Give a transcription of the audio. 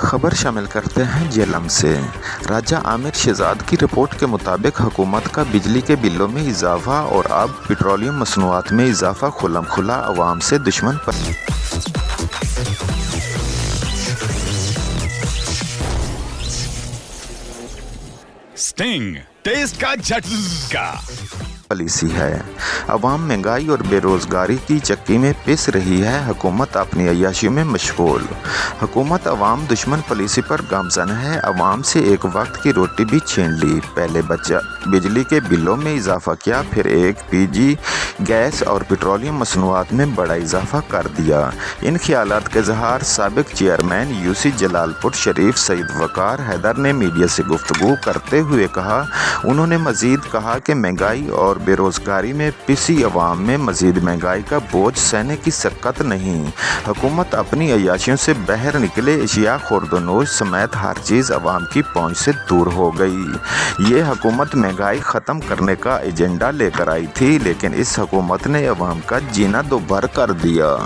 खबर शामिल करते हैं झेलम से। राजा आमिर शहजाद की रिपोर्ट के मुताबिक हुकूमत का बिजली के बिलों में इजाफा और अब पेट्रोलियम मसनूआत में इजाफा खुल्लम खुला अवाम से दुश्मन पर स्टिंग टेस्ट का झटका पॉलिसी है। अवाम महंगाई और बेरोजगारी की चक्की में पिस रही है, हुकूमत अपनी अय्याशी में मशगूल। हुकूमत अवाम दुश्मन पॉलिसी पर गामजन है, अवाम से एक वक्त की रोटी भी छीन ली। पहले बिजली के बिलों में इजाफा किया, फिर LPG गैस और पेट्रोलियम मसनूआत में बड़ा इजाफा कर दिया। इन ख्यालात के इजहार साबिक चेयरमैन UC जलालपुर शरीफ सईद वकार हैदर ने मीडिया से गुफ्तगू करते हुए कहा। उन्होंने मजीद कहा कि महंगाई और बेरोजगारी में पिसी अवाम में मजीद महंगाई का बोझ सहने की सकत नहीं। हुकूमत अपनी अय्याशियों से बहर निकले, एशिया खुर्दनोश समेत हर चीज़ अवाम की पहुंच से दूर हो गई। ये हुकूमत महंगाई ख़त्म करने का एजेंडा लेकर आई थी, लेकिन इस हुकूमत ने अवाम का जीना दोभर कर दिया।